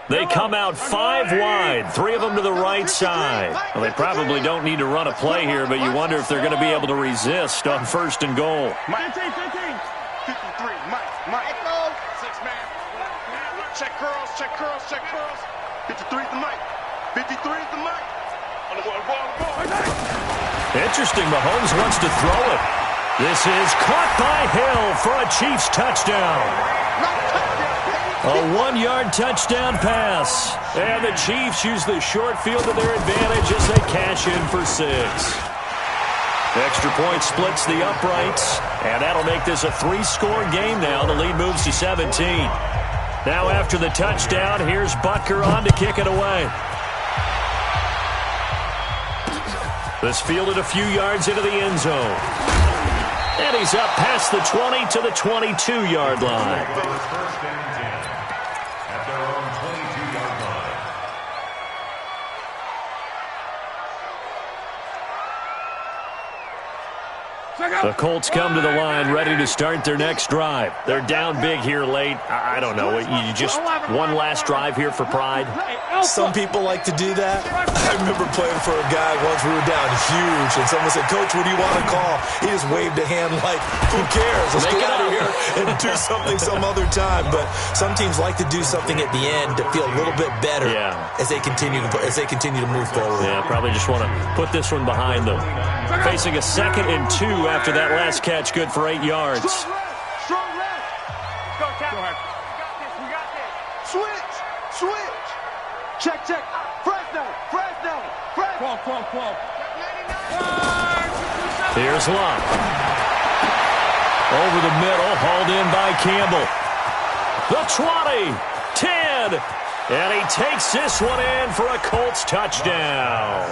They come out 5 wide, 3 of them to the right side. Well, they probably don't need to run a play here, but you wonder if they're going to be able to resist on 1st and goal. 15, 53, Mike. 6-man. Check curls. 53 is the Mike. 53 is the Mike. On the ball. Interesting, Mahomes wants to throw it. This is caught by Hill for a Chiefs touchdown. A 1-yard touchdown pass. And the Chiefs use the short field to their advantage as they cash in for 6. Extra point splits the uprights, and that'll make this a 3-score game now. The lead moves to 17. Now after the touchdown, here's Butker on to kick it away. This fielded a few yards into the end zone. And he's up past the 20 to the 22-yard line. At their own 22-yard line. The Colts come to the line ready to start their next drive. They're down big here late. I don't know. You just one last drive here for pride? Some people like to do that. I remember playing for a guy once. We were down huge, and someone said, "Coach, what do you want to call?" He just waved a hand like, "Who cares? Let's get out of here and do something some other time." But some teams like to do something at the end to feel a little bit better as they continue to move forward. Yeah, probably just want to put this one behind them. Facing a 2nd and 2 after that last catch, good for 8 yards. Strong left. Go, Cap. We got this. Switch. Check. Fresno. Qual. Here's Love. Over the middle, hauled in by Campbell. The 20, 10, and he takes this one in for a Colts touchdown.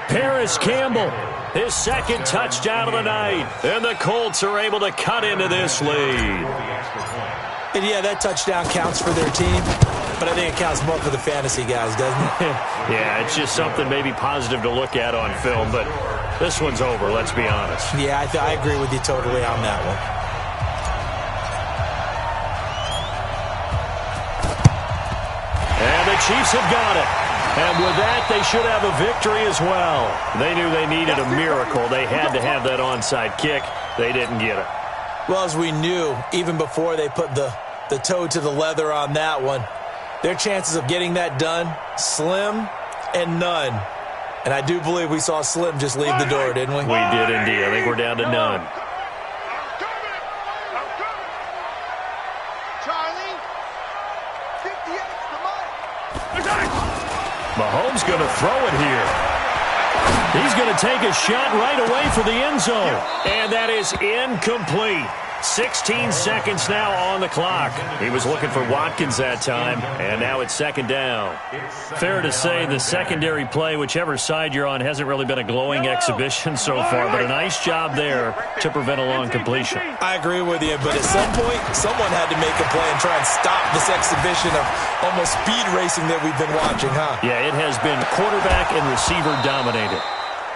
Paris Campbell, his 2nd touchdown of the night, and the Colts are able to cut into this lead. And yeah, that touchdown counts for their team, but I think it counts more for the fantasy guys, doesn't it? Yeah, it's just something maybe positive to look at on film, but this one's over, let's be honest. Yeah, I agree with you totally on that one. And the Chiefs have got it. And with that, they should have a victory as well. They knew they needed a miracle. They had to have that onside kick. They didn't get it. Well, as we knew, even before they put the toe to the leather on that one, their chances of getting that done, slim and none. And I do believe we saw Slim just leave the door, didn't we? We did indeed. I think we're down to none. Mahomes going to throw it here. He's going to take a shot right away for the end zone. And that is incomplete. 16 seconds now on the clock. He was looking for Watkins that time, and now it's 2nd down. Fair to say the secondary play, whichever side you're on, hasn't really been a glowing exhibition so far, but a nice job there to prevent a long completion. I agree with you, but at some point, someone had to make a play and try and stop this exhibition of almost speed racing that we've been watching, huh? Yeah, it has been quarterback and receiver dominated.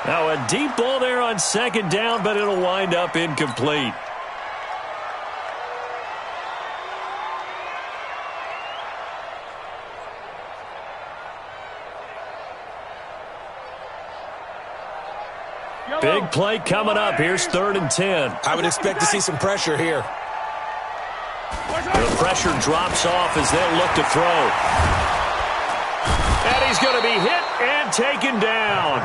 Now a deep ball there on 2nd down, but it'll wind up incomplete. Big play coming up. Here's 3rd and 10. I would expect to see some pressure here. The pressure drops off as they'll look to throw. And he's going to be hit and taken down.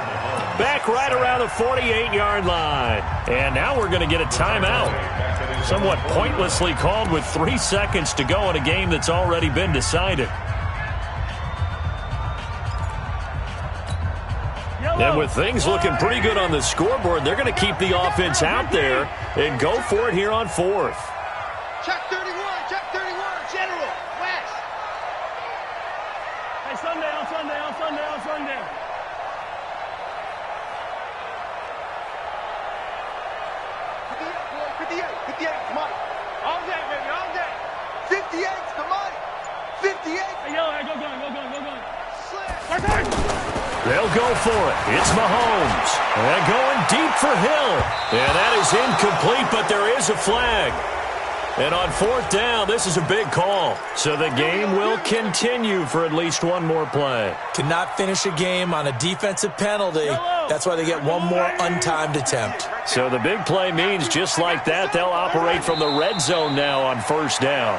Back right around the 48-yard line. And now we're going to get a timeout. Somewhat pointlessly called with 3 seconds to go in a game that's already been decided. And with things looking pretty good on the scoreboard, they're going to keep the offense out there and go for it here on 4th. Check 31, General, West. Hey, Sunday. 58, come on. All day, baby, all day. 58's the money. 58. Hey, yo, go. They'll go for it. It's Mahomes. And going deep for Hill. And that is incomplete, but there is a flag. And on fourth down, this is a big call. So the game will continue for at least one more play. Cannot finish a game on a defensive penalty. That's why they get one more untimed attempt. So the big play means just like that, they'll operate from the red zone now on first down.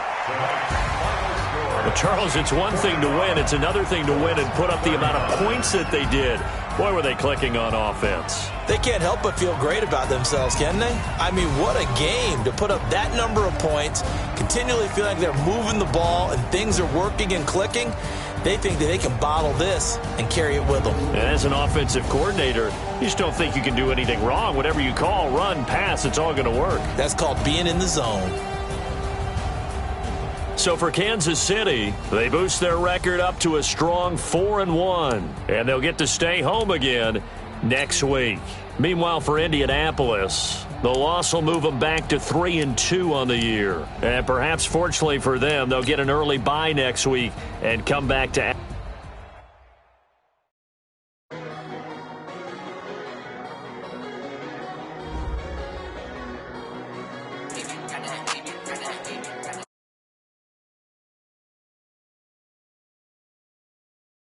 Well, Charles, it's one thing to win. It's another thing to win and put up the amount of points that they did. Boy, were they clicking on offense. They can't help but feel great about themselves, can they? I mean, what a game to put up that number of points, continually feel like they're moving the ball and things are working and clicking. They think that they can bottle this and carry it with them. And as an offensive coordinator, you just don't think you can do anything wrong. Whatever you call, run, pass, it's all going to work. That's called being in the zone. So for Kansas City, they boost their record up to a strong 4-1, and they'll get to stay home again next week. Meanwhile, for Indianapolis, the loss will move them back to 3-2 on the year. And perhaps fortunately for them, they'll get an early bye next week and come back to